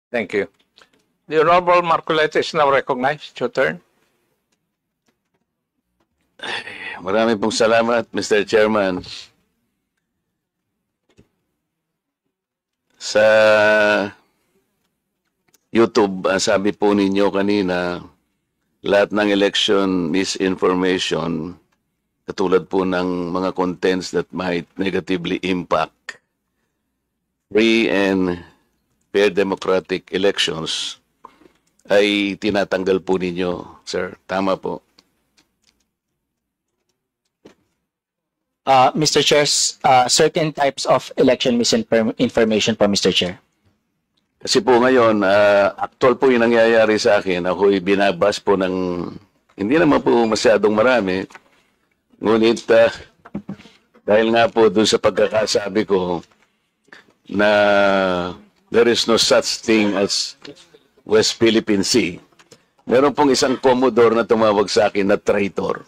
Thank you. The Honorable Marcoleta is now recognized. Your turn. Marami pong salamat, Mr. Chairman. Sa YouTube, sabi po ninyo kanina, lahat ng election misinformation, katulad po ng mga contents that might negatively impact free and fair democratic elections, ay tinatanggal po ninyo, sir. Tama po. Mr. Chair, certain types of election misinformation po, Mr. Chair. Kasi po ngayon, actual po yung nangyayari sa akin. Ako'y binabas po ng, hindi naman po masyadong marami. Ngunit dahil nga po doon sa pagkakasabi ko na there is no such thing as West Philippine Sea, meron pong isang Commodore na tumawag sa akin na traitor.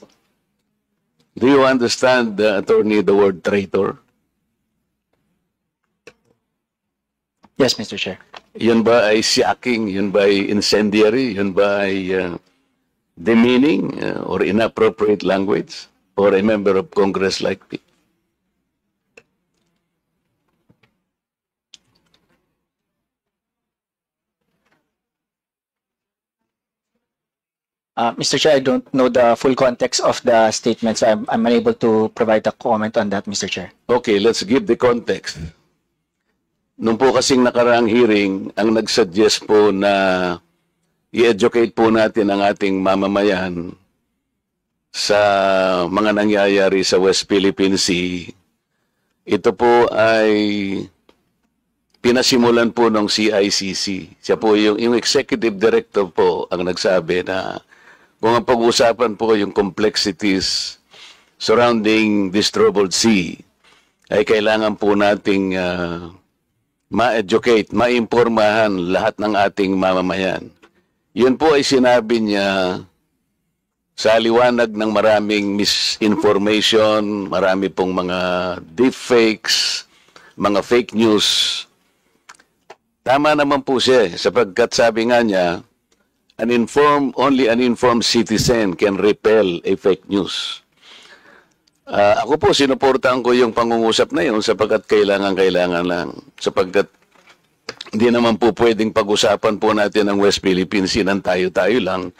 Do you understand, attorney, the word traitor? Yes, Mr. Chair. Yun ba ay shocking? Yun ba ay incendiary? Yun ba ay demeaning or inappropriate language for a member of Congress like me? Mr. Chair, I don't know the full context of the statement, so I'm unable to provide a comment on that, Mr. Chair. Okay, let's give the context. Nung po kasing nakaraang hearing, ang nagsuggest po na i-educate po natin ang ating mamamayan sa mga nangyayari sa West Philippine Sea, ito po ay pinasimulan po ng CICC. Siya po yung executive director po ang nagsabi na kung ang pag-uusapan po yung complexities surrounding this troubled sea, ay kailangan po nating ma-educate, ma-impormahan lahat ng ating mamamayan. Yun po ay sinabi niya sa liwanag ng maraming misinformation, marami pong mga deepfakes, mga fake news. Tama naman po siya sapagkat sabi nga niya, only an informed citizen can repel a fake news. Ako po, sinuportahan ko yung pangungusap na yun sapagkat kailangan lang. Sapagkat hindi naman po pwedeng pag-usapan po natin ang West Philippine Sea ng tayo-tayo lang.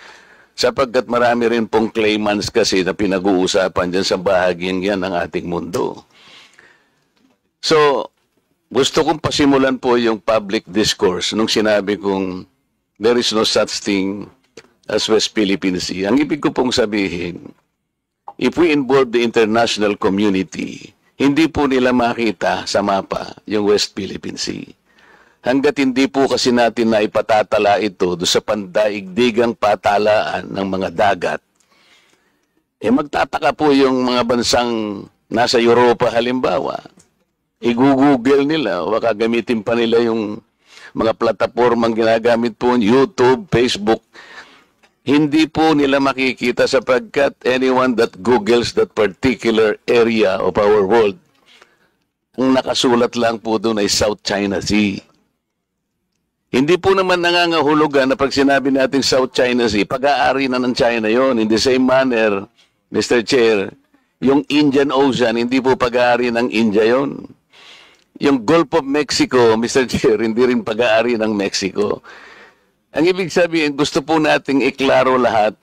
Sapagkat marami rin pong claimants kasi na pinag-uusapan dyan sa bahaging yan ng ating mundo. So, gusto kong pasimulan po yung public discourse nung sinabi kong there is no such thing as West Philippine Sea. Ang ibig ko pong sabihin, if we involve the international community, hindi po nila makita sa mapa yung West Philippine Sea. Hanggat hindi po kasi natin na ipatatala ito do sa pandaigdigang patalaan ng mga dagat, magtataka po yung mga bansang nasa Europa halimbawa. I-google nila o baka gamitin pa nila yung mga platapormang ginagamit po, YouTube, Facebook. Hindi po nila makikita sapagkat anyone that Googles that particular area of our world, ang nakasulat lang po doon ay South China Sea. Hindi po naman nangangahulugan na pag sinabi natin South China Sea, pag-aari na ng China yon. In the same manner, Mr. Chair, yung Indian Ocean, hindi po pag-aari ng India yon. Yung Gulf of Mexico, Mr. Chair, hindi rin pag-aari ng Mexico. Ang ibig sabihin, gusto po nating iklaro lahat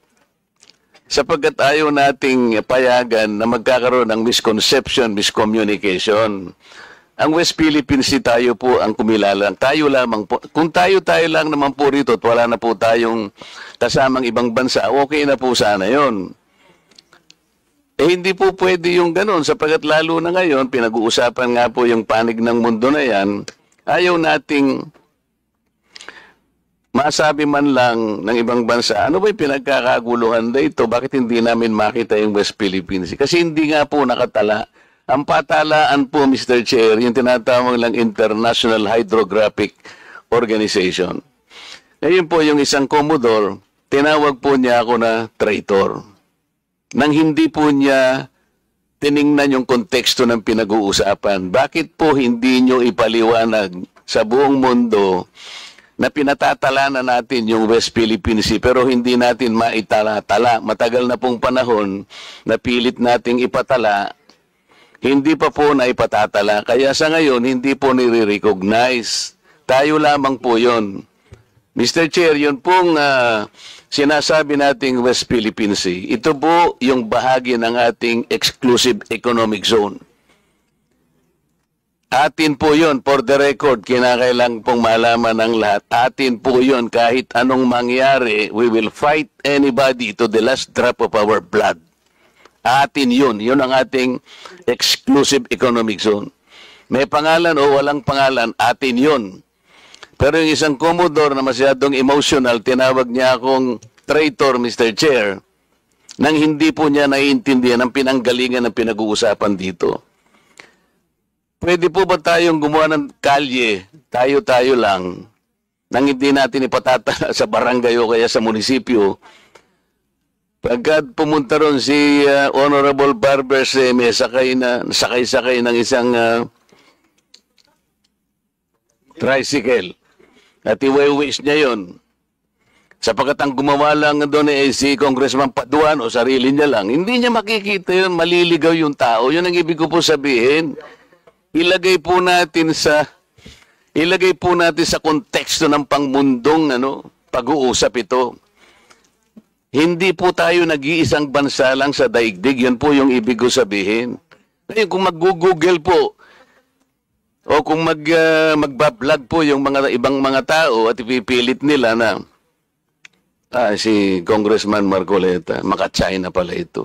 sapagkat ayaw nating payagan na magkakaroon ng misconception, miscommunication. Ang West Philippine Sea tayo po ang kumilalang. Tayo lamang po. Kung tayo lang naman po rito at wala na po tayong kasamang ibang bansa, okay na po sana yon. Hindi po pwede yung ganun sapagkat lalo na ngayon, pinag-uusapan nga po yung panig ng mundo na yan, ayaw nating masabi man lang ng ibang bansa, ano ba yung pinagkakaguluhan na ito? Bakit hindi namin makita yung West Philippine Sea? Kasi hindi nga po nakatala. Ang patalaan po, Mr. Chair, yung tinatawag lang International Hydrographic Organization. Ngayon po yung isang Commodore, tinawag po niya ako na traitor. Nang hindi po niya tiningnan yung konteksto ng pinag-uusapan. Bakit po hindi nyo ipaliwanag sa buong mundo na pinatatala na natin yung West Philippine Sea pero hindi natin maitala-tala. Matagal na pong panahon na pilit nating ipatala, hindi pa po na ipatatala. Kaya sa ngayon, hindi po nire-recognize. Tayo lamang po yon. Mr. Chair, yun pong sinasabi nating West Philippine Sea. Ito po yung bahagi ng ating exclusive economic zone. Atin po yun, for the record, kinakailang pong malaman ng lahat. Atin po yun, kahit anong mangyari, we will fight anybody to the last drop of our blood. Atin yun, yun ang ating exclusive economic zone. May pangalan o walang pangalan, atin yun. Pero yung isang Commodore na masyadong emotional, tinawag niya akong traitor, Mr. Chair, nang hindi po niya naiintindihan ang pinanggalingan ng pinag-uusapan dito. Pwede po ba tayong gumawa ng kalye, tayo-tayo lang, nang hindi natin ipatatala sa barangay o kaya sa munisipyo? Pagka pumunta ron si Honorable Barbers, may sakay ng isang tricycle at iwi-wish niya yon. Sapagkat ang gumawa lang doon si Congressman Paduan o sarili niya lang, hindi niya makikita yun, maliligaw yung tao. Yun ang ibig ko po sabihin. Ilagay po natin sa konteksto ng pangmundong pag-uusap ito. Hindi po tayo nag-iisang bansa lang sa daigdig. Yan po yung ibig ko sabihin. Ngayon kung mag-google po o kung magbablog po yung mga ibang mga tao at ipipilit nila na si Congressman Marcoleta, maka-China pala ito.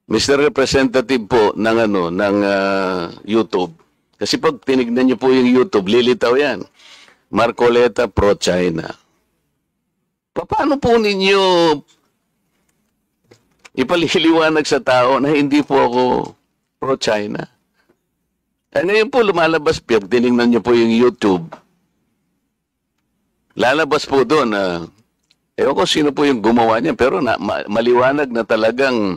Mr. Representative po ng YouTube. Kasi pag tinignan niyo po yung YouTube, lilitaw yan. Marcoleta pro-China. Paano po ninyo ipaliliwanag sa tao na hindi po ako pro-China? Ngayon po lumalabas, pag tinignan niyo po yung YouTube, lalabas po doon ewan ko sino po yung gumawa niya, pero maliwanag na talagang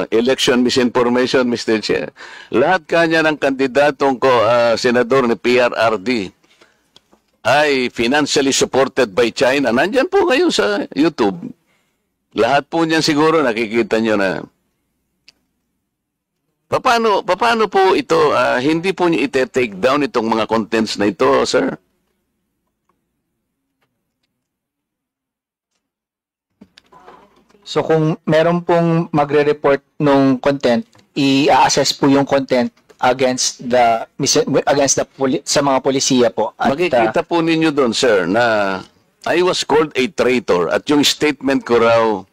election misinformation, Mr. Chair. Lahat kanya ng kandidatong senador ni PRRD ay financially supported by China. Nandyan po ngayon sa YouTube. Lahat po niyan siguro nakikita nyo na. Paano po ito, hindi po niyo ite-take down itong mga contents na ito, sir? So kung meron pong magre-report nung content, i-assess po yung content against sa mga polisiya po. At, makikita po ninyo doon, sir, na I was called a traitor at yung statement ko raw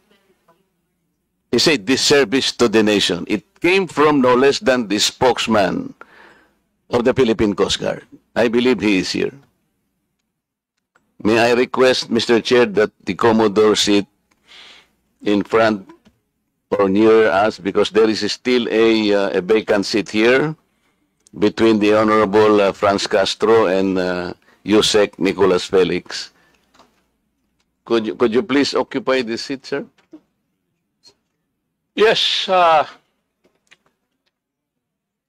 is a disservice to the nation. It came from no less than the spokesman of the Philippine Coast Guard. I believe he is here. May I request, Mr. Chair, that the Commodore sit in front or near us because there is still a vacant seat here between the Honorable Franz Castro and Yusek Nicolas Felix. Could you please occupy this seat, sir? Yes,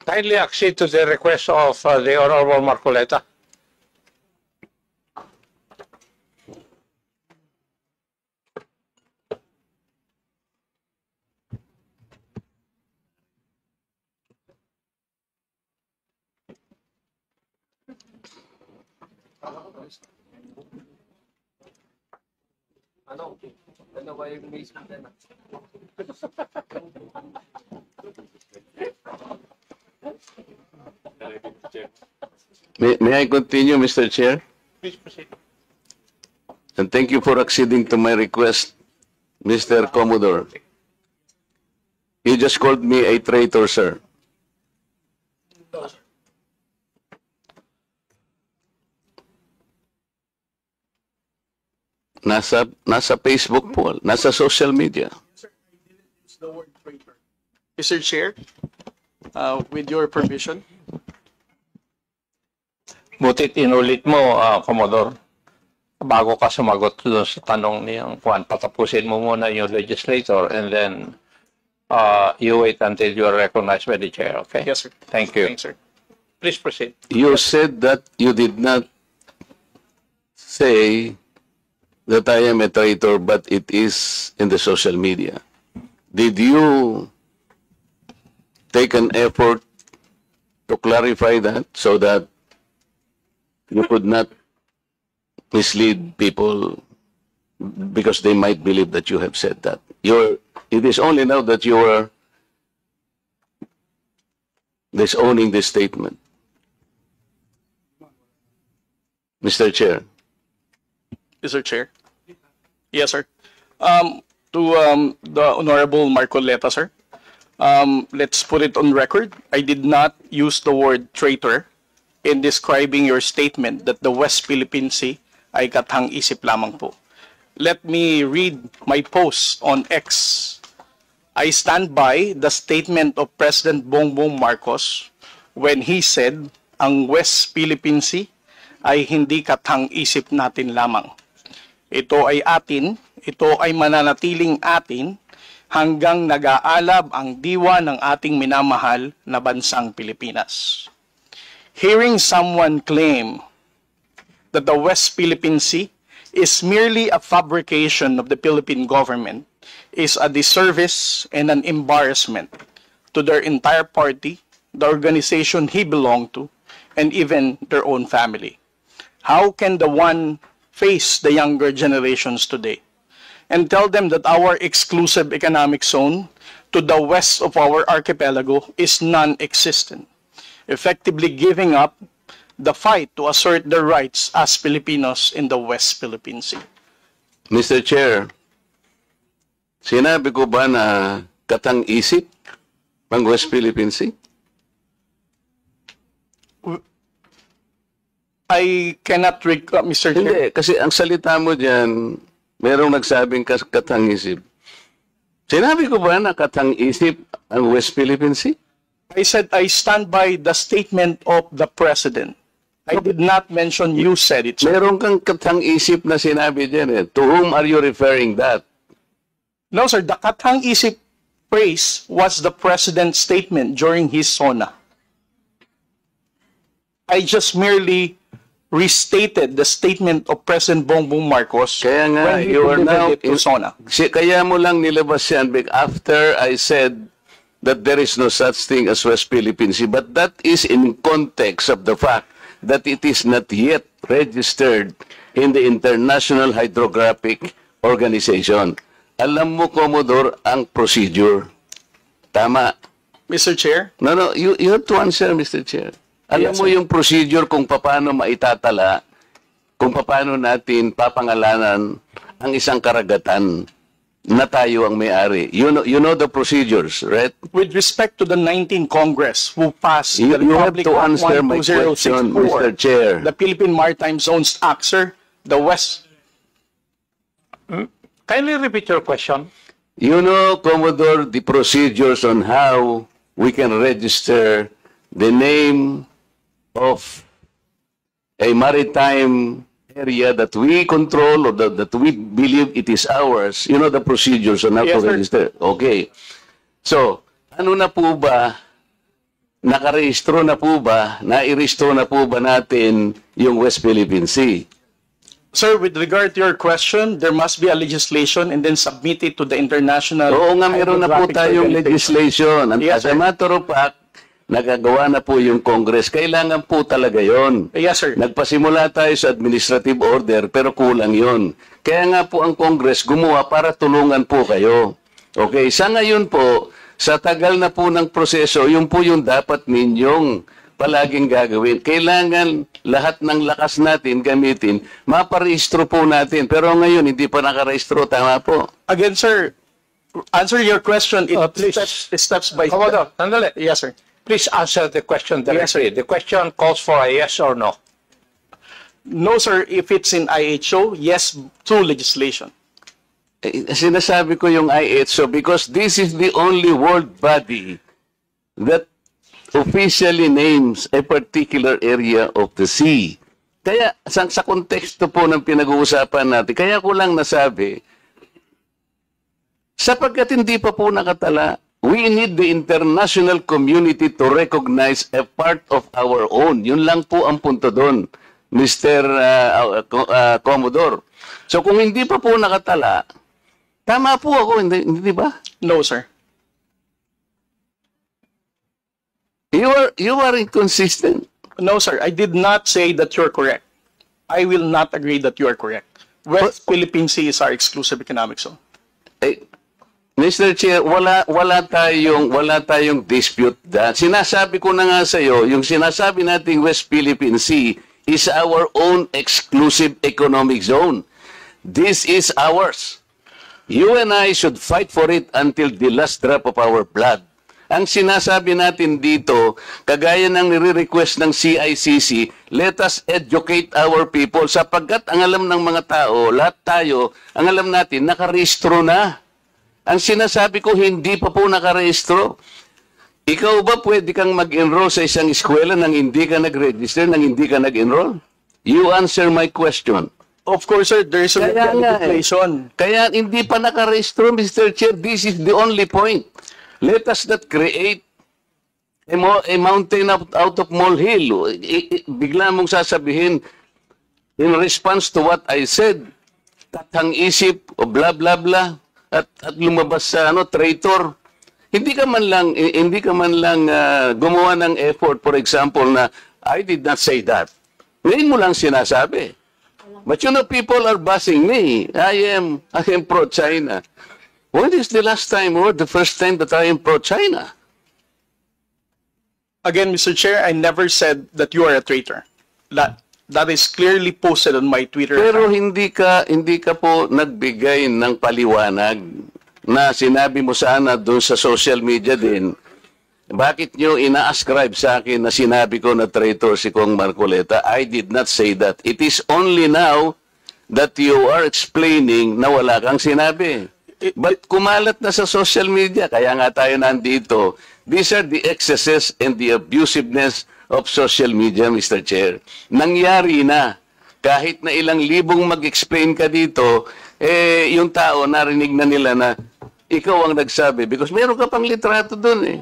kindly accede to the request of the Honorable Marcoleta. May I continue, Mr. Chair? Please proceed. And thank you for acceding to my request, Mr. Commodore. You just called me a traitor, sir. Nasa Facebook po, nasa social media. Mr. Chair, with your permission. Butit inulit mo, Commodore, bago ka sumagot doon sa tanong niyang Juan, patapusin mo muna yung legislator and then you wait until you are recognized by the chair, okay? Yes, sir. Thank you. Thanks, sir. Please proceed. You said that you did not say that I am a traitor, but it is in the social media. Did you take an effort to clarify that so that you could not mislead people because they might believe that you have said that? It is only now that you are disowning this statement. Mr. Chair. Mr. Chair. Yes, sir. To the Honorable Marcoleta, sir. Let's put it on record. I did not use the word traitor in describing your statement that the West Philippine Sea ay kathang-isip lamang po. Let me read my post on X. I stand by the statement of President Bongbong Marcos when he said, ang West Philippine Sea ay hindi kathang-isip natin lamang. Ito ay atin, ito ay mananatiling atin hanggang nag-aalab ang diwa ng ating minamahal na bansang Pilipinas. Hearing someone claim that the West Philippine Sea is merely a fabrication of the Philippine government is a disservice and an embarrassment to their entire party, the organization he belonged to, and even their own family. How can the one face the younger generations today and tell them that our exclusive economic zone to the west of our archipelago is non-existent, effectively giving up the fight to assert their rights as Filipinos in the West Philippine Sea? Mr. Chair, sinabi ko ba na katang-isip ang West Philippine Sea? I cannot recall, Mr. Chair. Hindi, kasi ang salita mo dyan, merong nagsabing katang-isip. Sinabi ko ba na katang-isip ang West Philippine Sea? I said I stand by the statement of the President. I did not mention you said it, sir. Meron kang katang-isip na sinabi dyan eh. To whom are you referring that? No, sir. The katang-isip phrase was the President's statement during his SONA. I just merely restated the statement of President Bongbong Marcos Kaya nga, when he you are now delivered it to SONA. Kaya mo lang nilabas yan after I said that there is no such thing as West Philippine Sea. But that is in context of the fact that it is not yet registered in the International Hydrographic Organization. Alam mo, Commodore, ang procedure. Tama. Mr. Chair? No, you have to answer, Mr. Chair. Alam Yes, mo sir. yung procedure kung paano maitatala, kung paano natin papangalanan ang isang karagatan na tayo ang may-ari. You know the procedures, right? With respect to the 19th Congress who passed You the have Republic to Act answer my question, 12064, Mr. Chair. the Philippine Maritime Zones Act, sir, the West. Kindly repeat your question. You know, Commodore, the procedures on how we can register the name of a maritime area that we control or that we believe it is ours. You know the procedures on how Yes, to sir. register. Okay. So, ano na po ba, nakarehistro na po ba, nairehistro na po ba natin yung West Philippine Sea? Sir, with regard to your question, there must be a legislation and then submit it to the international. Oo nga, meron na po Hydrographic tayong Organization. legislation. And Yes, as a sir. matter of fact, nagagawa na po yung Congress. Kailangan po talaga yon. Yes, sir. Nagpasimula tayo sa administrative order, pero kulang yon. Kaya nga po ang Congress gumawa para tulungan po kayo. Okay, sa ngayon po, sa tagal na po ng proseso, yun po yung dapat ninyong palaging gagawin. Kailangan lahat ng lakas natin gamitin, maparehistro po natin. Pero ngayon, hindi pa nakarehistro. Tama po. Again, sir, answer your question. It Please. steps by step. Commodore, sandali. Yes, sir. Please answer the question Yes, sir. directly. The question calls for a yes or no. No, sir. If it's in IHO, yes, through legislation. Sinasabi ko yung IHO because this is the only world body that officially names a particular area of the sea. Kaya sa konteksto po ng pinag-uusapan natin, kaya ko lang nasabi, sapagkat hindi pa po nakatala, we need the international community to recognize a part of our own. Yun lang po ang punto doon, Mr. Commodore. So kung hindi pa po nakatala, tama po ako, hindi ba? No, sir. You are inconsistent. No, sir. I did not say that you're correct. I will not agree that you are correct. West Philippine Sea is our exclusive economic zone. Eh, Mr. Chair, wala tayong dispute that. Sinasabi ko na nga sa iyo, yung sinasabi nating West Philippine Sea is our own exclusive economic zone. This is ours. You and I should fight for it until the last drop of our blood. Ang sinasabi natin dito, kagaya ng nire-request ng CICC, let us educate our people sapagkat ang alam ng mga tao, lahat tayo, ang alam natin, nakarehistro na. Ang sinasabi ko, hindi pa po nakarehistro. Ikaw ba pwede kang mag-enroll sa isang eskwela nang hindi ka nag-register, nang hindi ka nag-enroll? You answer my question. Of course, sir, there is a legislation. Kaya hindi pa nakarehistro, Mr. Chair. This is the only point. Let us not create a mountain out of molehill. Bigla mong sasabihin, in response to what I said, tathang isip o bla bla bla, at lumabas sa traitor. Hindi ka man lang gumawa ng effort, for example, na I did not say that. Ngayon mo lang sinasabi. But you know, people are bashing me. I am pro-China. When is the last time or the first time that I am pro-China? Again, Mr. Chair, I never said that you are a traitor. That is clearly posted on my Twitter Pero account. hindi ka po nagbigay ng paliwanag na sinabi mo sana doon sa social media din. Bakit nyo ina-ascribe sa akin na sinabi ko na traitor si Kong Marcoleta? I did not say that. It is only now that you are explaining na wala kang sinabi. But kumalat na sa social media, kaya nga tayo nandito. These are the excesses and the abusiveness of social media, Mr. Chair. Nangyari na. Kahit na ilang libong mag-explain ka dito, yung tao narinig na nila na ikaw ang nagsabi because meron ka pang litrato dun eh.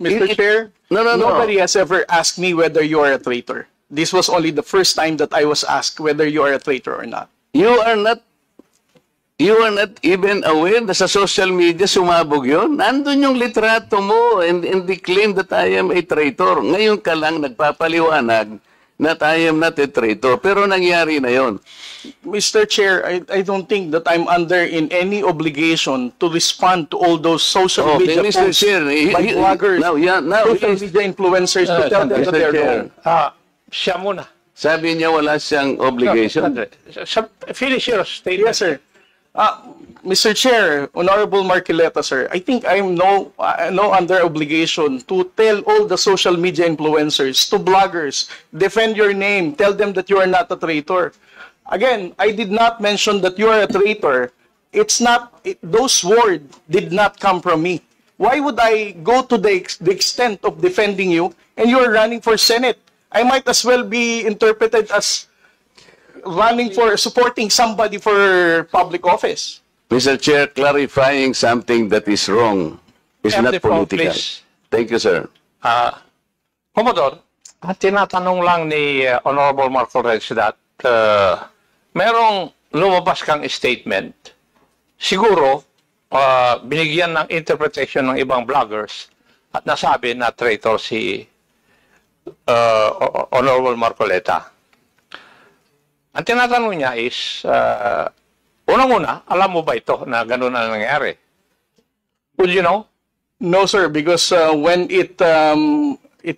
Mr. Chair, nobody has ever asked me whether you are a traitor. This was only the first time that I was asked whether you are a traitor or not. You are not even aware na sa social media sumabog yun. Nandun yung litrato mo and the claim that I am a traitor. Ngayon ka lang nagpapaliwanag na I am not a traitor. Pero nangyari na yon. Mr. Chair, I don't think that I'm under in any obligation to respond to all those social media Mr. posts Chair, by bloggers, social media influencers to tell them that Mr. they're Chair. wrong. Siya muna. Sabi niya wala siyang obligation. Finish your statement. Yes, sir. Mr. Chair, Honorable Marcoleta, sir, I think I'm no under obligation to tell all the social media influencers, to bloggers, defend your name, tell them that you are not a traitor. Again, I did not mention that you are a traitor. Those words did not come from me. Why would I go to the extent of defending you and you are running for Senate? I might as well be interpreted as supporting somebody for public office. Mr. Chair, clarifying something that is wrong is Have not the floor, political. please. Thank you, sir. Commodore, ang tinatanong lang ni Honorable Marco Rex that merong lumabas kang statement. Siguro, binigyan ng interpretation ng ibang vloggers at nasabi na traitor si Honorable Marcoleta. Ang tinatanong niya is, unang-una, alam mo ba ito na gano'n ang nangyari? Would you know? No, sir, because when it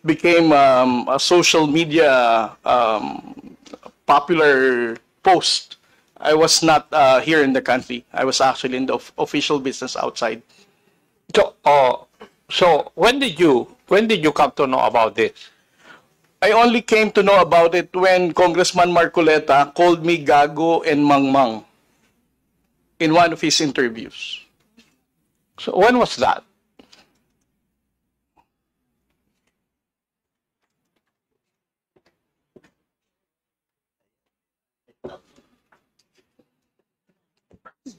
became a social media popular post, I was not here in the country. I was actually in the official business outside. So when did you come to know about this? I only came to know about it when Congressman Marcoleta called me Gago and Mangmang in one of his interviews. So when was that?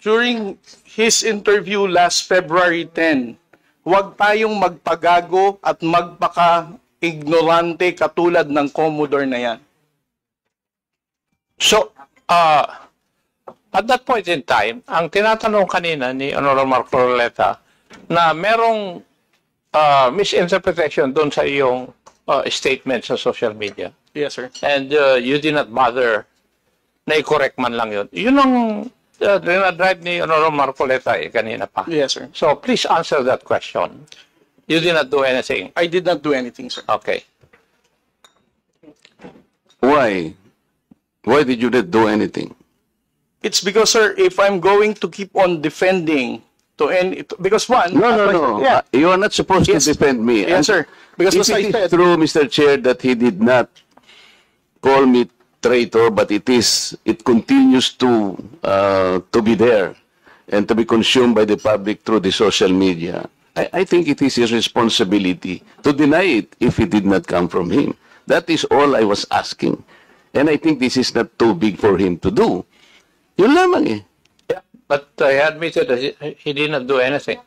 during his interview last February 10, huwag tayong magpagago at magpaka-ignorante katulad ng Commodore na yan. So, at that point in time, ang tinatanong kanina ni Honorable Marco Roleta na merong misinterpretation doon sa iyong statement sa social media. Yes, sir. And you did not bother na i-correct man lang yun. Yun ang dinadrive ni Honorable Marco Roleta kanina pa. Yes, sir. So, please answer that question. You did not do anything. I did not do anything, sir. Okay. Why? Why did you not do anything? It's because, sir, if I'm going to keep on defending to any, because one, No. yeah, You are not supposed Yes. to defend me. yes, sir. Because If as I it is said, true, Mr. Chair, that he did not call me traitor, but it continues to be there and to be consumed by the public through the social media. I think it is his responsibility to deny it if it did not come from him. That is all I was asking. And I think this is not too big for him to do. Yun lamang eh. Yeah, but I admitted that he did not do anything.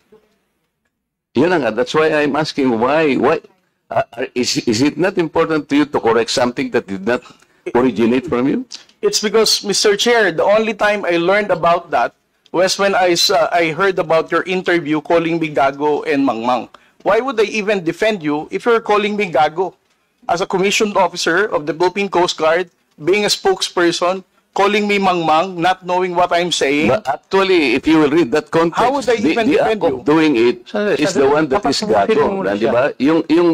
Yun na nga. That's why I'm asking why is it not important to you to correct something that did not originate from you? it's because, Mr. Chair, the only time I learned about that was when I heard about your interview calling me gago and mangmang. Why would I even defend you if you're calling me gago? As a commissioned officer of the Philippine Coast Guard, being a spokesperson, calling me mangmang, not knowing what I'm saying. But actually, if you will read that context, How would I even the defend act you? of doing it Sandali, is the sandali. one that is Papatungkulin mo gago. muna Di siya. ba?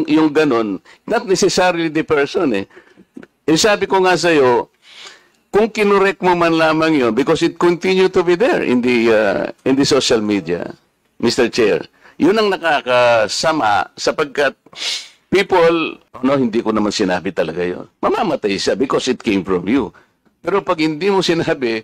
Yung ganon, not necessarily the person eh. Eh sabi ko nga sa'yo, kung kinorek mo man lamang yun, because it continue to be there in the social media, Mr. Chair, yun ang nakakasama sapagkat people, hindi ko naman sinabi talaga yun. Mamamatay siya because it came from you. Pero pag hindi mo sinabi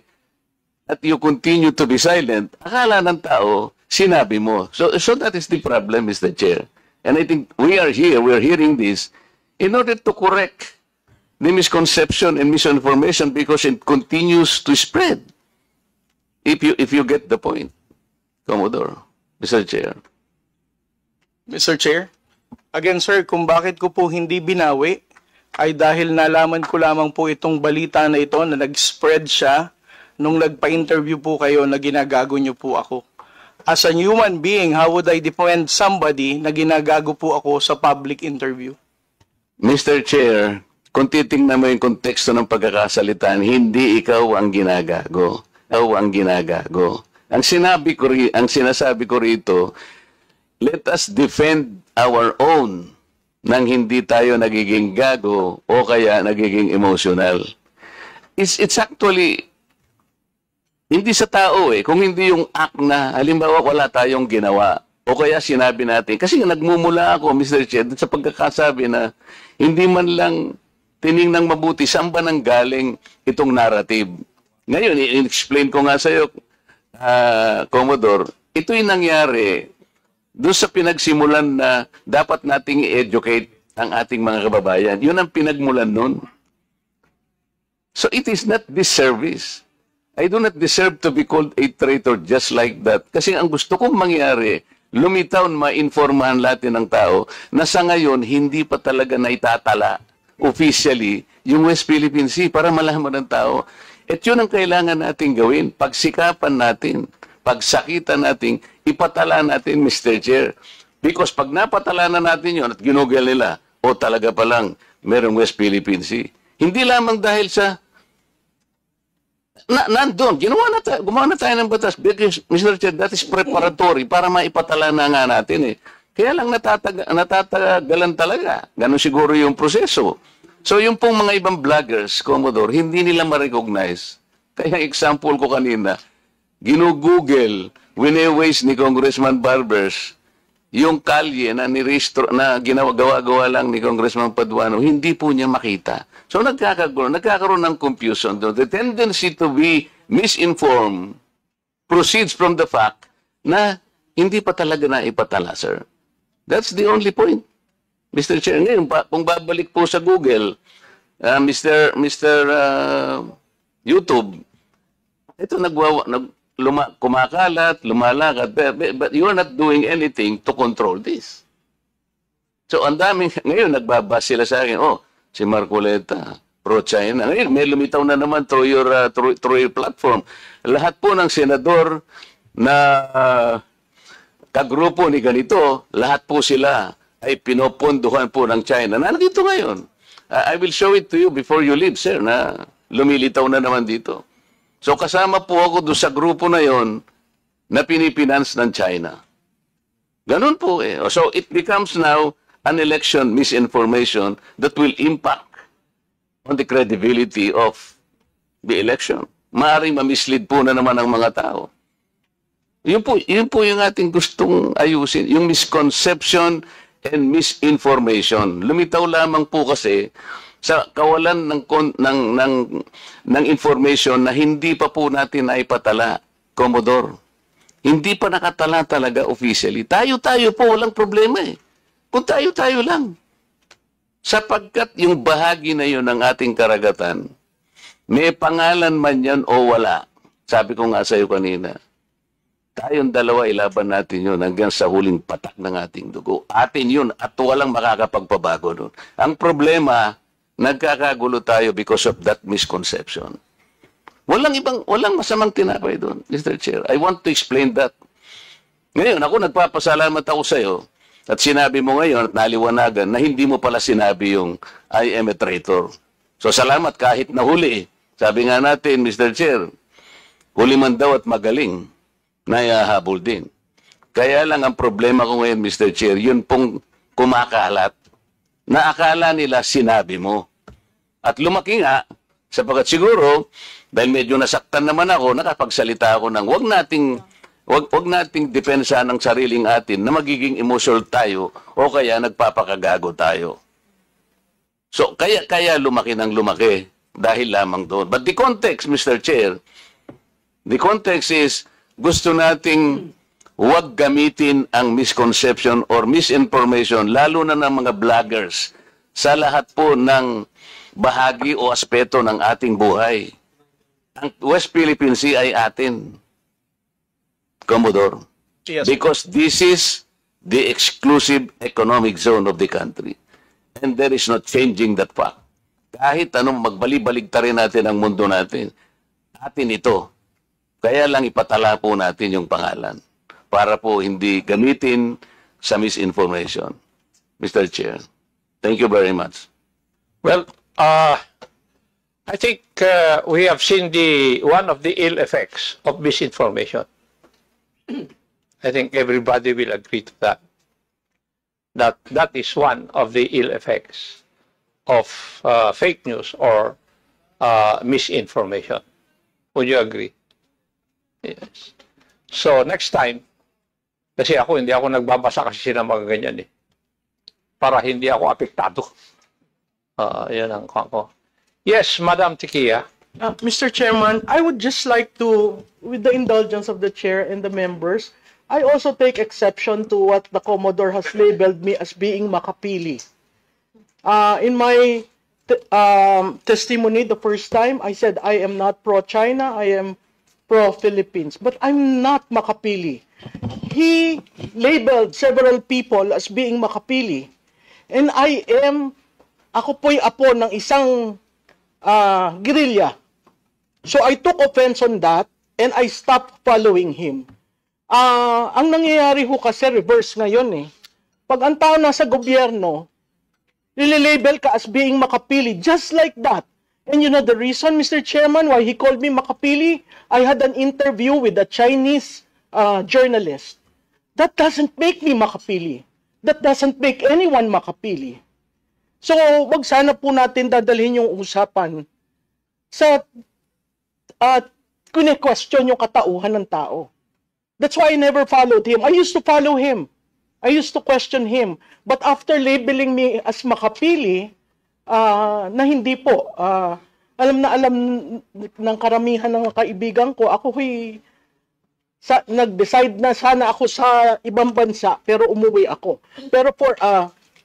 at you continue to be silent, akala ng tao, sinabi mo. So that is the problem, Mr. Chair. And I think we are hearing this in order to correct the misconception and misinformation because it continues to spread. If you get the point, Commodore, Mr. Chair. Mr. Chair, again, sir, kung bakit ko po hindi binawi ay dahil nalaman ko lamang po itong balita na ito na nag-spread siya nung nagpa-interview po kayo na ginagago niyo po ako. As a human being, how would I defend somebody na ginagago po ako sa public interview? Mr. Chair, kung titingnan mo yung konteksto ng pagkakasalitan, hindi ikaw ang ginagago. Ikaw ang ginagago. Ang sinasabi ko rito, let us defend our own nang hindi tayo nagiging gago o kaya nagiging emotional. It's actually hindi sa tao eh. Kung hindi yung act na, halimbawa wala tayong ginawa o kaya sinabi natin. Kasi nagmumula ako, Mr. Chair, sa pagkakasabi na hindi man lang tiningnang mabuti saan ba nang galing itong narrative. Ngayon, i-explain ko nga sa iyo, Commodore, ito yung nangyari doon sa pinagsimulan na dapat nating i-educate ang ating mga kababayan. Yun ang pinagmulan nun. So it is not disservice. I do not deserve to be called a traitor just like that. Kasi ang gusto kong mangyari, lumitaw na mainformahan natin ng tao na sa ngayon hindi pa talaga naitatala officially yung West Philippine Sea para malaman ng tao. At yun ang kailangan natin gawin. Pagsikapan natin, pagsakitan natin, ipatala natin, Mr. Chair. Because pag napatala na natin yun at ginugel nila, talaga palang merong West Philippine Sea. Hindi lamang dahil sa nandun, gumawa na tayo ng batas. Because, Mr. Chair, that is preparatory para maipatala na nga natin eh. Kaya lang natatagalan talaga. Ganon siguro yung proseso. So yung pong mga ibang vloggers, Commodore, hindi nila ma-recognize. Kaya example ko kanina, ginugoogle, wine-waste ni Congressman Barbers, yung kalye na na gawa lang ni Congressman Paduano, hindi po niya makita. So nagkakaroon ng confusion. The tendency to be misinformed proceeds from the fact na hindi pa talaga na ipatala, sir. That's the only point. Mr. Chair, ngayon, kung babalik po sa Google, Mr. YouTube, ito kumakalat, lumalakad, but you are not doing anything to control this. So, ang daming, ngayon, nagbabas sila sa akin, oh, si Marcoleta, pro-China. Ngayon, may lumitaw na naman through your platform. Lahat po ng senador na kagrupo ni ganito, lahat po sila ay pinopondohan po ng China. Nandito ngayon. I will show it to you before you leave, sir, na lumilitaw na naman dito. So kasama po ako doon sa grupo na yon na pinipinance ng China. Ganun po eh. So it becomes now an election misinformation that will impact on the credibility of the election. Maaring mamislead po na naman ang mga tao. Yun po yung ating gustong ayusin. Yung misconception and misinformation. Lumitaw lamang po kasi sa kawalan ng information na hindi pa po natin naipatala, Commodore. Hindi pa nakatala talaga officially. Tayo-tayo po, walang problema eh. Kung tayo-tayo lang. Sapagkat yung bahagi na yun ng ating karagatan, may pangalan man yan o wala. Sabi ko nga sa iyo kanina, tayong dalawa ilaban natin yun hanggang sa huling patak ng ating dugo. Atin yun at walang makakapagpabago doon. Ang problema, nagkakagulo tayo because of that misconception. Walang masamang tinapay doon, Mr. Chair. I want to explain that. Ngayon, ako nagpapasalamat ako sa iyo at sinabi mo ngayon at naliwanagan na hindi mo pala sinabi yung I am a traitor. So salamat kahit nahuli. Sabi nga natin, Mr. Chair, huli man daw at magaling, nayahabol din. Kaya lang ang problema ko ngayon, Mr. Chair, yun pong kumakalat na akala nila sinabi mo. At lumaki nga, sapagkat siguro, dahil medyo nasaktan naman ako, nakapagsalita ako ng wag nating depensa ng sariling atin na magiging emotional tayo o kaya nagpapakagago tayo. So, kaya lumaki ng lumaki dahil lamang doon. But the context, Mr. Chair, the context is gusto nating huwag gamitin ang misconception or misinformation, lalo na ng mga vloggers, sa lahat po ng bahagi o aspeto ng ating buhay. Ang West Philippine Sea ay atin, Commodore. Yes, Because this is the exclusive economic zone of the country. And there is no changing that fact. Kahit anong magbali-baligtarin natin ang mundo natin, atin ito. Kaya lang ipatala po natin yung pangalan para po hindi gamitin sa misinformation. Mr. Chair, thank you very much. Well, I think we have seen one of the ill effects of misinformation. I think everybody will agree to that. That is one of the ill effects of fake news or misinformation. Would you agree? Yes. So next time, kasi hindi ako nagbabasa kasi ng mga ganyan eh. Para hindi ako apektado. Yan ang ko. Yes, Madam Tikia. Mr. Chairman, I would just like to, with the indulgence of the chair and the members, I also take exception to what the Commodore has labeled me as being makapili. In my testimony the first time, I said I am not pro-China, I am pro-Philippines, but I'm not makapili. He labeled several people as being makapili, and ako po'y apo ng isang guerrilla. So I took offense on that and I stopped following him. Ang nangyayari ho kasi reverse ngayon eh. Pag ang tao nasa gobyerno, nililabel ka as being makapili, just like that. And you know the reason, Mr. Chairman, why he called me makapili? I had an interview with a Chinese journalist. That doesn't make me makapili. That doesn't make anyone makapili. So, wag sana po natin dadalhin yung usapan sa kune-question yung katauhan ng tao. That's why I never followed him. I used to follow him. I used to question him. But after labeling me as makapili, na hindi po, alam ng karamihan ng kaibigan ko, nag-decide na sana ako sa ibang bansa, pero umuwi ako. Pero for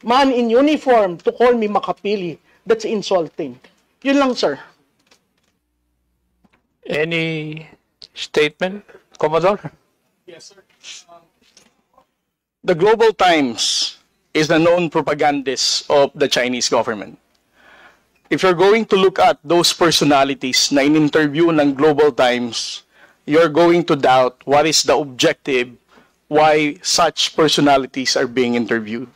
man in uniform to call me makapili, that's insulting. Yun lang, sir. Any statement? Commodore? The Global Times is the known propagandist of the Chinese government. If you're going to look at those personalities na in-interview ng Global Times, you're going to doubt what is the objective, why such personalities are being interviewed.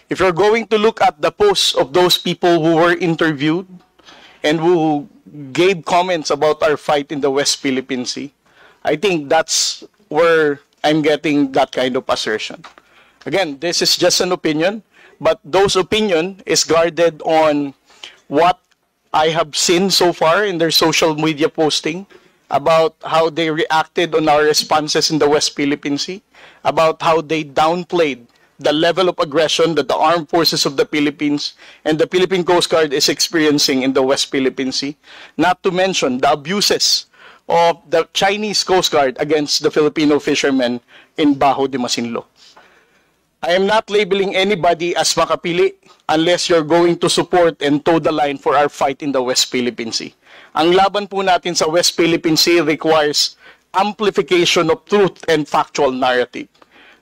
If you're going to look at the posts of those people who were interviewed and who gave comments about our fight in the West Philippine Sea, I think that's where I'm getting that kind of assertion. Again, this is just an opinion, but those opinion is guarded on what I have seen so far in their social media posting about how they reacted on our responses in the West Philippine Sea, about how they downplayed the level of aggression that the armed forces of the Philippines and the Philippine Coast Guard is experiencing in the West Philippine Sea, not to mention the abuses of the Chinese Coast Guard against the Filipino fishermen in Bajo de Masinloc. I am not labeling anybody as makapili unless you're going to support and toe the line for our fight in the West Philippine Sea. Ang laban po natin sa West Philippine Sea requires amplification of truth and factual narrative.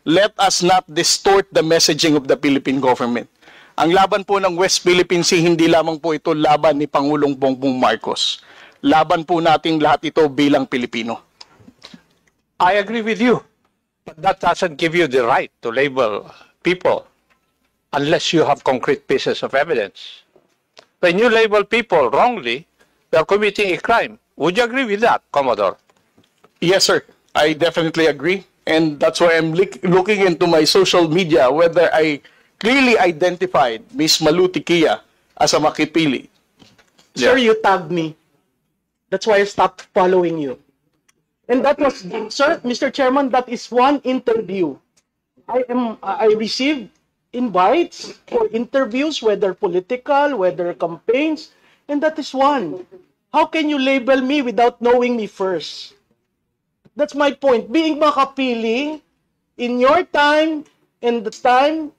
Let us not distort the messaging of the Philippine government. Ang laban po ng West Philippine Sea, hindi lamang po ito laban ni Pangulong Bongbong Marcos. Laban po nating lahat ito bilang Pilipino. I agree with you. But that doesn't give you the right to label people unless you have concrete pieces of evidence. When you label people wrongly, they are committing a crime. Would you agree with that, Commodore? Yes, sir. I definitely agree. And that's why I'm looking into my social media whether I clearly identified Ms. Maluti Kia as a makipili. Sir, you tagged me. That's why I stopped following you. And that was, sir, Mr. Chairman, that is one interview. I received invites for interviews, whether political, whether campaigns, and that is one. How can you label me without knowing me first? That's my point. Being makapili in your time and the time,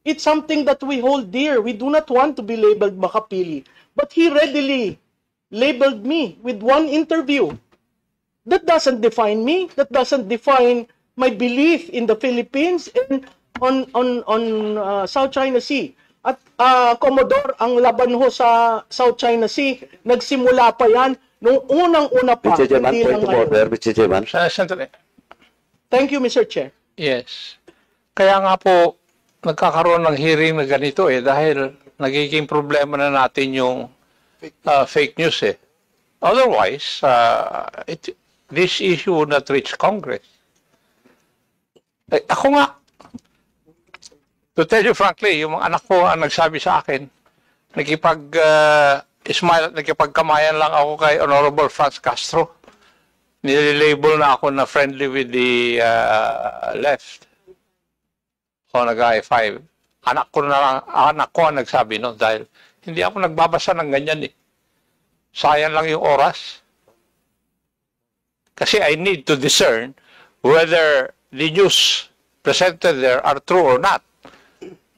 it's something that we hold dear. We do not want to be labeled makapili. But he readily labeled me with one interview. That doesn't define me. That doesn't define my belief in the Philippines and on South China Sea. At Commodore, ang laban ho sa South China Sea, nagsimula pa yan nung unang-una pa. Mr. Chairman, hindi point lang of ngayon. order, Mr. Chairman. Sandali. Thank you, Mr. Chair. Yes. Kaya nga po, nagkakaroon ng hearing na ganito dahil nagiging problema na natin yung fake news Otherwise, this issue would not reach Congress. Ako nga, to tell you frankly, yung mga anak ko ang nagsabi sa akin, smile at nakipagkamayan lang ako kay Honorable Franz Castro. Nililabel na ako na friendly with the left. O nag-I5. Anak ko ang nagsabi no dahil hindi ako nagbabasa ng ganyan Sayang lang yung oras. Kasi I need to discern whether the news presented there are true or not.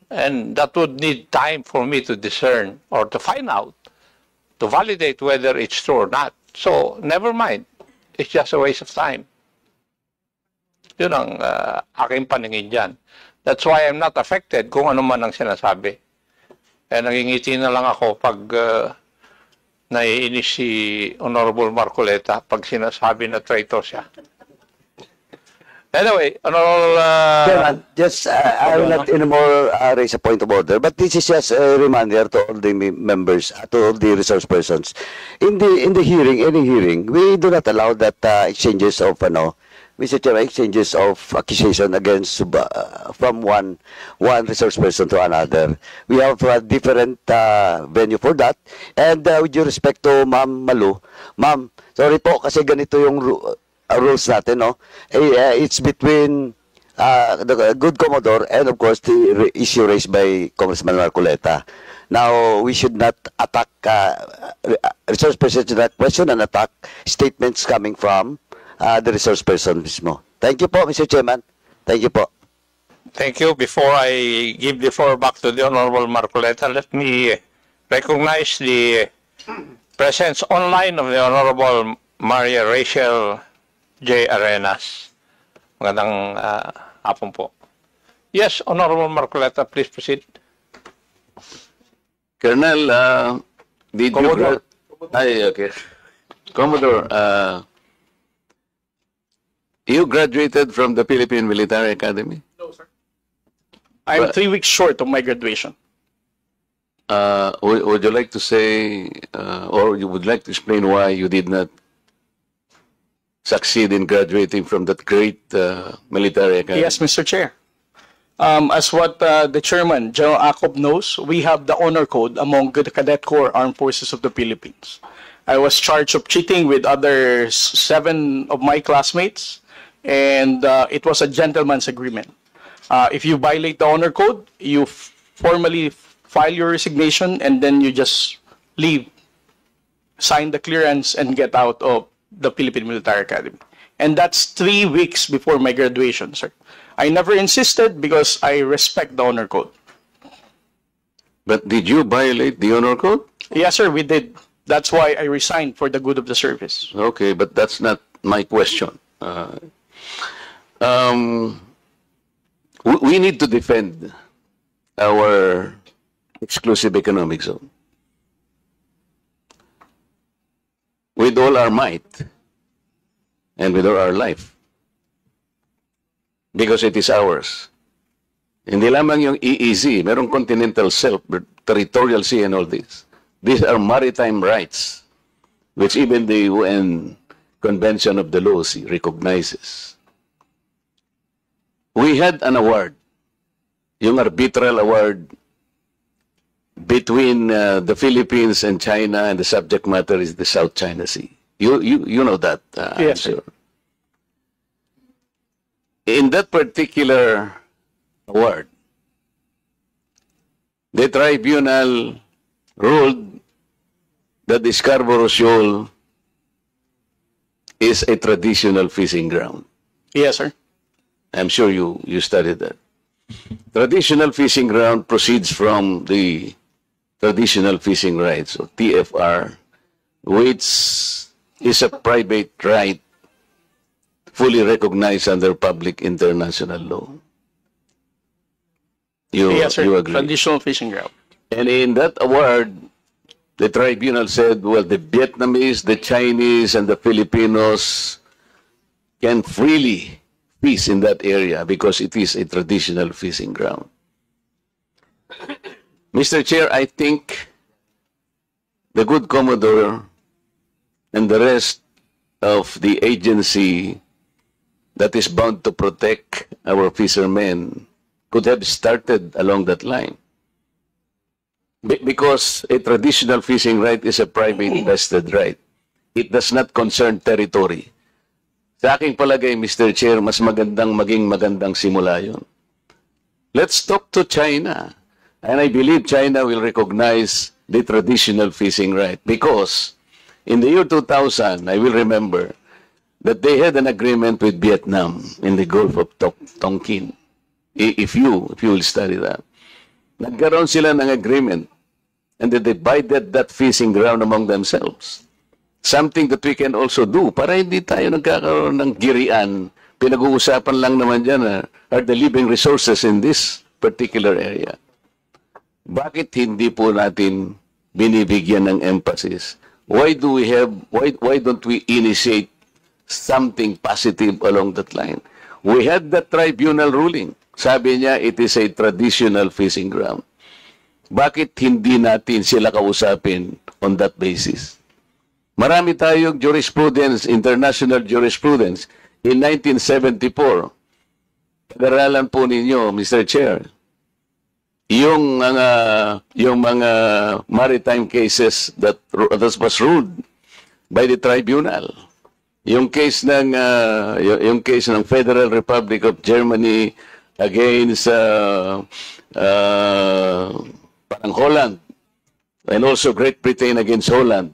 And that would need time for me to discern or to find out, to validate whether it's true or not. So, never mind. It's just a waste of time. Yun ang aking paningin dyan. That's why I'm not affected kung ano man ang sinasabi. Nangingiti na lang ako pag naiinis si Honorable Marcoleta pag sinasabi na traitor siya. Anyway, Honorable... Chairman, just, I will not anymore raise a point of order, but this is just a reminder to all the members, to all the resource persons. In the hearing, any hearing, we do not allow that exchanges of, Mr. Chairman, exchanges of accusation against from one resource person to another. We have a different venue for that. And with due respect to Ma'am Malu, Ma'am, sorry po kasi ganito yung rules natin, no? It's between the good Commodore and of course the issue raised by Congressman Marcoleta. Now, we should not attack resource person to that question and attack statements coming from the resource person mismo. Thank you po, Mr. Chairman. Thank you po. Thank you. Before I give the floor back to the Honorable Marcoleta, let me recognize the presence online of the Honorable Maria Rachel J. Arenas. Magandang hapon po. Yes, Honorable Marcoleta, please proceed. Colonel, did Commodore. okay. Commodore, you graduated from the Philippine Military Academy? I'm But- 3 weeks short of my graduation. Would you like to say, or you would like to explain why you did not succeed in graduating from that great military academy? Yes, Mr. Chair. As what the chairman, General Acob, knows, we have the honor code among the Cadet Corps Armed Forces of the Philippines. I was charged of cheating with other 7 of my classmates, and it was a gentleman's agreement. If you violate the honor code, you formally file your resignation, and then you just leave, sign the clearance, and get out of the Philippine Military Academy. And that's 3 weeks before my graduation, sir. I never insisted because I respect the honor code. But did you violate the honor code? Yes, sir, we did. That's why I resigned for the good of the service. Okay, but that's not my question. We need to defend our exclusive economic zone with all our might and with all our life, because it is ours. Hindi lamang yung EEZ, merong continental shelf, territorial sea and all this. These are maritime rights, which even the UN Convention of the Law recognizes. We had an award, yung arbitral award between the Philippines and China, and the subject matter is the South China Sea. You know that, Yes, I'm sure. In that particular award, the tribunal ruled that the Scarborough Shoal is a traditional fishing ground. Yes, sir. I'm sure you studied that. Traditional fishing ground proceeds from the traditional fishing rights, or TFR, which is a private right fully recognized under public international law. Yes, sir. You agree? Traditional fishing ground. And in that award, the tribunal said, well, the Vietnamese, the Chinese, and the Filipinos can freely fish in that area because it is a traditional fishing ground. Mr. Chair, I think the good Commodore and the rest of the agency that is bound to protect our fishermen could have started along that line. Because a traditional fishing right is a private vested right. It does not concern territory. Sa aking palagay, Mr. Chair, mas magandang maging magandang simula yun. Let's talk to China. And I believe China will recognize the traditional fishing right. Because in the year 2000, I will remember that they had an agreement with Vietnam in the Gulf of Tonkin. If you will study that. Nagkaroon sila ng agreement, and they divided that fishing ground among themselves. Something that we can also do para hindi tayo nagkakaroon ng girian. Pinag-uusapan lang naman dyan are the living resources in this particular area. Bakit hindi po natin binibigyan ng emphasis? Why don't we initiate something positive along that line? We had that tribunal ruling. Sabi niya, it is a traditional fishing ground. Bakit hindi natin sila kausapin on that basis? Marami tayong jurisprudence, international jurisprudence. In 1974, pag-aralan po ninyo, Mr. Chair, yung mga maritime cases that was ruled by the tribunal. Yung case ng Federal Republic of Germany against parang Holland, and also Great Britain against Holland.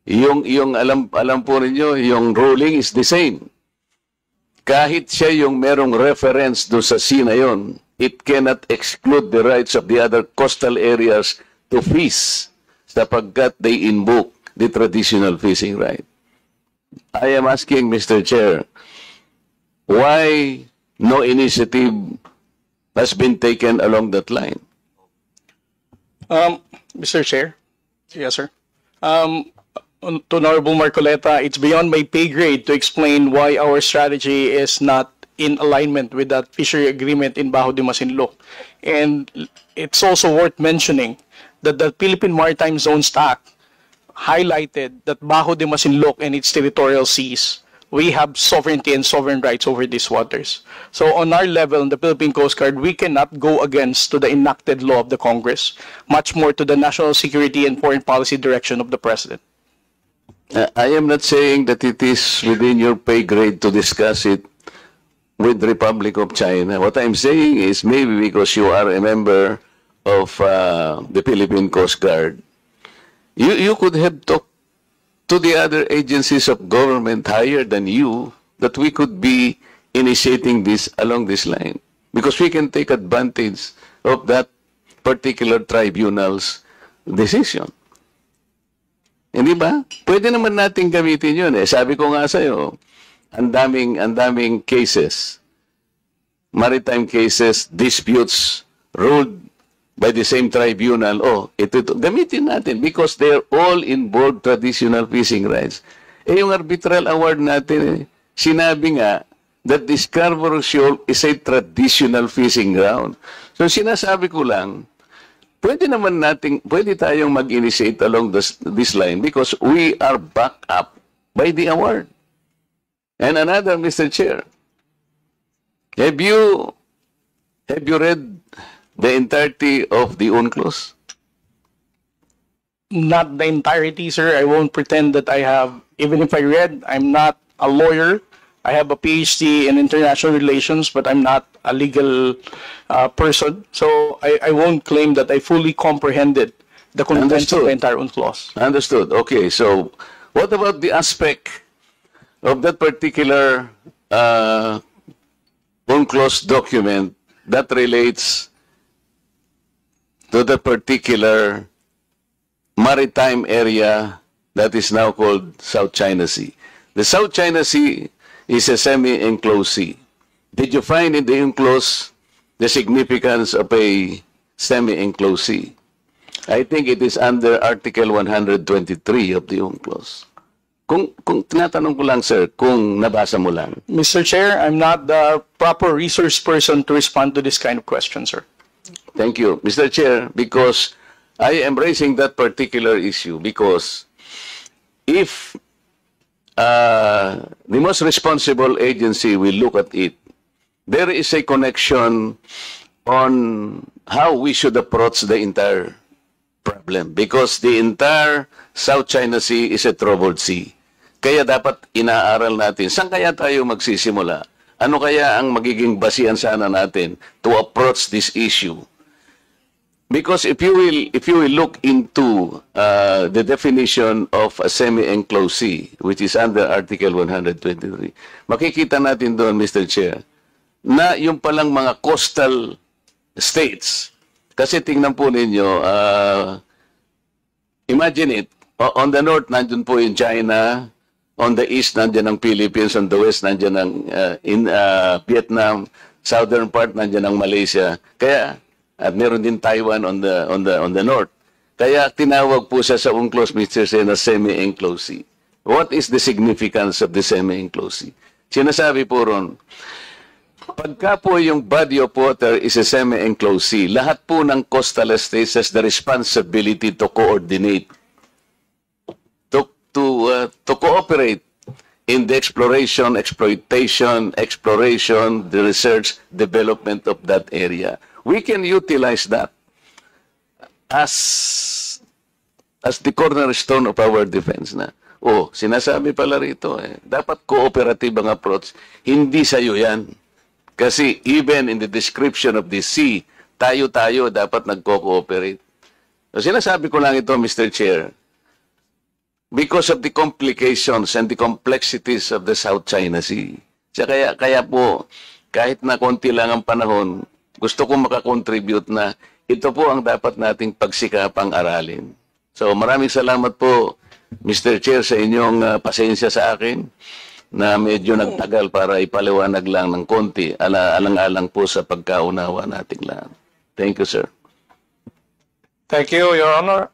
Yung alam po ninyo, yung ruling is the same. Kahit siya yung merong reference do sa sea na yon, it cannot exclude the rights of the other coastal areas to fish sapagkat they invoke the traditional fishing right. I am asking, Mr. Chair, why no initiative has been taken along that line? Mr. Chair, yes, sir. To Honorable Marcoleta, it's beyond my pay grade to explain why our strategy is not in alignment with that fishery agreement in Bajo de Masinloc. And it's also worth mentioning that the Philippine Maritime Zones Act highlighted that Bajo de Masinloc and its territorial seas, we have sovereignty and sovereign rights over these waters. So on our level, in the Philippine Coast Guard, we cannot go against to the enacted law of the Congress, much more to the national security and foreign policy direction of the President. I am not saying that it is within your pay grade to discuss it with the Republic of China. What I'm saying is maybe because you are a member of the Philippine Coast Guard, you could have talked to the other agencies of government higher than you that we could be initiating this along this line. Because we can take advantage of that particular tribunal's decision. Hindi ba? Pwede naman natin gamitin yun eh. Sabi ko nga sa'yo, ang daming cases, maritime cases, disputes ruled by the same tribunal. Oh, ito, gamitin natin because they're all involved traditional fishing rights. Eh, yung arbitral award natin, eh, sinabi nga that the Scarborough Shoal is a traditional fishing ground. So, sinasabi ko lang, pwede tayong mag-initiate along this line because we are backed up by the award. And another, Mr. Chair, have you read the entirety of the UNCLOS? Not the entirety, sir. I won't pretend that I have, even if I read, I'm not a lawyer. I have a PhD in international relations, but I'm not a legal person. So I won't claim that I fully comprehended the contents of the entire UNCLOS. Understood. Okay, so what about the aspect of that particular UNCLOS document that relates to the particular maritime area that is now called South China Sea? The South China Sea is a semi-enclosed sea. Did you find in the UNCLOS the significance of a semi-enclosed sea? I think it is under Article 123 of the UNCLOS. Kung tinatanong ko lang, sir, kung nabasa mo lang. Mr. Chair, I'm not the proper resource person to respond to this kind of question, sir. Thank you, Mr. Chair, because I am raising that particular issue because if the most responsible agency will look at it, there is a connection on how we should approach the entire problem because the entire South China Sea is a troubled sea. Kaya dapat inaaral natin, saan kaya tayo magsisimula? Ano kaya ang magiging basihan sana natin to approach this issue? Because if you will look into the definition of a semi-enclosed sea, which is under Article 123, makikita natin doon, Mr. Chair, na yung palang mga coastal states, kasi tingnan po ninyo, imagine it, on the north, nandun po yung China, on the east, nandyan ang Philippines, on the west, nandyan ang Vietnam, southern part, nandyan ang Malaysia. Kaya, at meron din Taiwan on the north. Kaya tinawag po siya sa UNCLOS, Mr. Sen, na semi-enclosed sea. What is the significance of the semi-enclosed sea? Sinasabi po ron, pagka po yung body of water is a semi-enclosed sea, lahat po ng coastal states has the responsibility to coordinate, to cooperate in the exploration, the research, development of that area. We can utilize that as the cornerstone of our defense na. Oh, sinasabi pala rito dapat cooperative ang approach. Hindi sa'yo yan. Kasi even in the description of the sea, tayo dapat nagko-cooperate. So, sinasabi ko lang ito, Mr. Chair, because of the complications and the complexities of the South China Sea. Kaya po, kahit na konti lang ang panahon, gusto ko makakontribute na ito po ang dapat nating pagsikapang aralin. So maraming salamat po, Mr. Chair, sa inyong pasensya sa akin na medyo nagtagal para ipaliwanag lang ng konti, alang-alang po sa pagkaunawa nating lahat. Thank you, sir. Thank you, Your Honor.